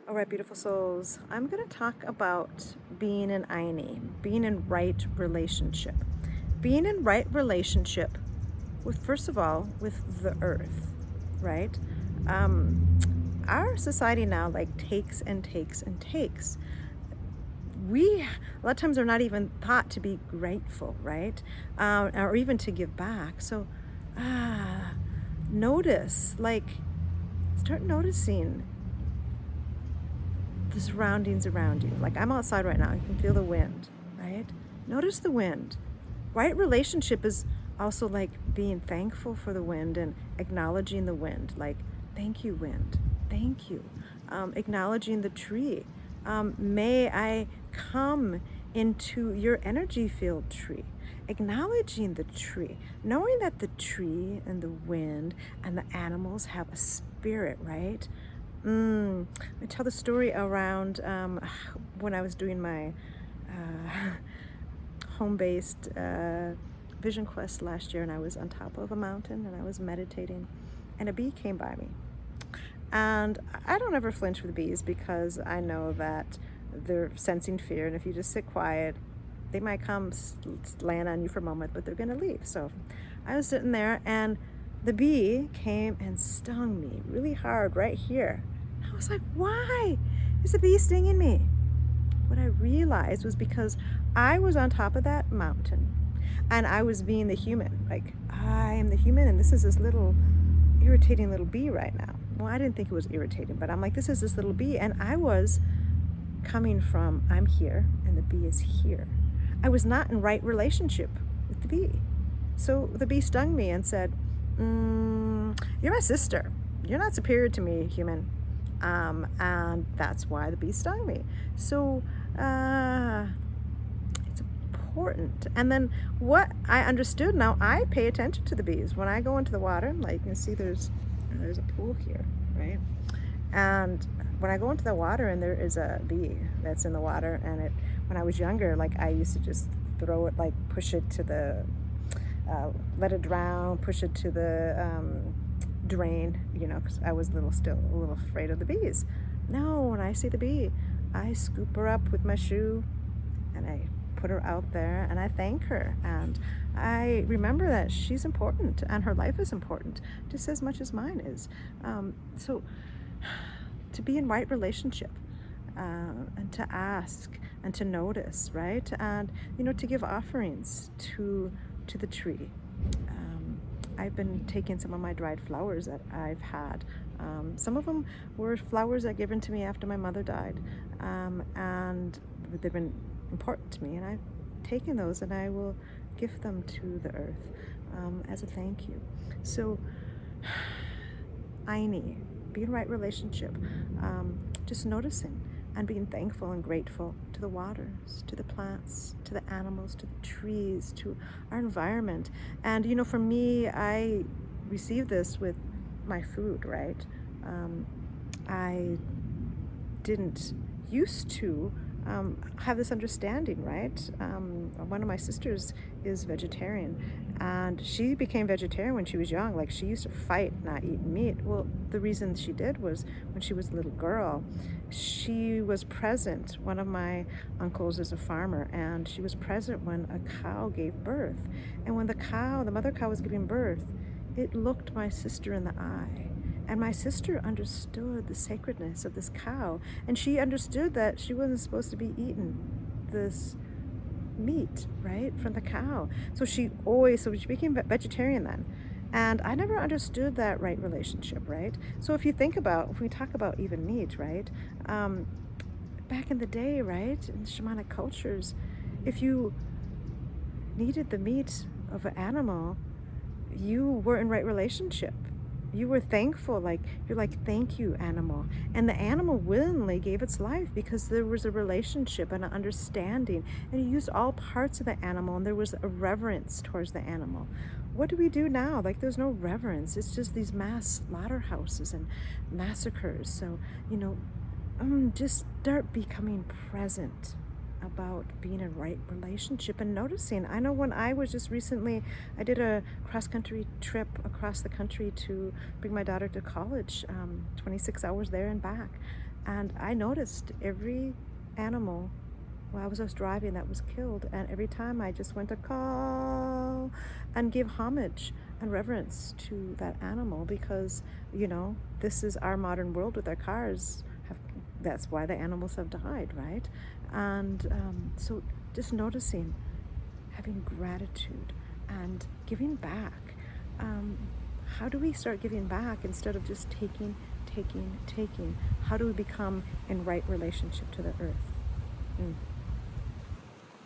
All right, beautiful souls. I'm going to talk about being in Aini, being in right relationship. Being in right relationship with, first of all, with the earth, right? Our society now takes and takes and takes. We, a lot of times, are not even thought to be grateful, right? Or even to give back. So, notice, start noticing the surroundings around you. Like, I'm outside right now, you can feel the wind, right? Notice the wind. Right relationship is also like being thankful for the wind and acknowledging the wind. Like, thank you, wind. Thank you. Acknowledging the tree. May I come into your energy field, tree. Acknowledging the tree. Knowing that the tree and the wind and the animals have a spirit, right? I tell the story around when I was doing my home-based vision quest last year, and I was on top of a mountain and I was meditating, and a bee came by me. And I don't ever flinch with bees because I know that they're sensing fear, and if you just sit quiet, they might come land on you for a moment, but they're going to leave. So I was sitting there, and the bee came and stung me really hard right here. I was like, why is the bee stinging me? What I realized was because I was on top of that mountain and I was being the human. Like, I am the human, and this is this little irritating little bee right now. Well, I didn't think it was irritating, but I'm like, this is this little bee. And I was coming from, I'm here and the bee is here. I was not in right relationship with the bee. So the bee stung me and said, you're my sister. You're not superior to me, human. And that's why the bee stung me. So it's important. And then what I understood now, I pay attention to the bees. When I go into the water, like you can see there's a pool here, right? And when I go into the water and there is a bee that's in the water, and when I was younger, like I used to just throw it, like push it to the, let it drown, push it to the drain, because I was still a little afraid of the bees. No, when I see the bee, I scoop her up with my shoe and I put her out there and I thank her, and I remember that she's important and her life is important just as much as mine is. So to be in right relationship, and to ask and to notice, right? And to give offerings to the tree. I've been taking some of my dried flowers that I've had. Some of them were flowers that given to me after my mother died, and they've been important to me, and I've taken those and I will gift them to the earth as a thank you. So Aini, be in right relationship, just noticing and being thankful and grateful to the waters, to the plants, to the animals, to the trees, to our environment. And for me, I receive this with my food, right? I didn't used to have this understanding, right? One of my sisters is vegetarian, and she became vegetarian when she was young. Like, she used to fight not eating meat. Well, the reason she did was when she was a little girl, she was present. One of my uncles is a farmer, and she was present when a cow gave birth. And when the mother cow was giving birth, it looked my sister in the eye. And my sister understood the sacredness of this cow, and she understood that she wasn't supposed to be eating this meat, right, from the cow. So she became vegetarian then. And I never understood that right relationship, right? So if we talk about even meat, right, back in the day, right, in shamanic cultures, if you needed the meat of an animal, you were in right relationship. You were thankful, you're like, thank you, animal. And the animal willingly gave its life because there was a relationship and an understanding. And you used all parts of the animal, and there was a reverence towards the animal. What do we do now? There's no reverence. It's just these mass slaughterhouses and massacres. So, just start becoming present. about being in right relationship and noticing. I know when I was just recently, I did a cross-country trip across the country to bring my daughter to college, 26 hours there and back. And I noticed every animal while I was just driving that was killed. And every time I just went to call and give homage and reverence to that animal because, this is our modern world with our cars. That's why the animals have died, right? And so just noticing, having gratitude and giving back. How do we start giving back instead of just taking, taking, taking? How do we become in right relationship to the earth?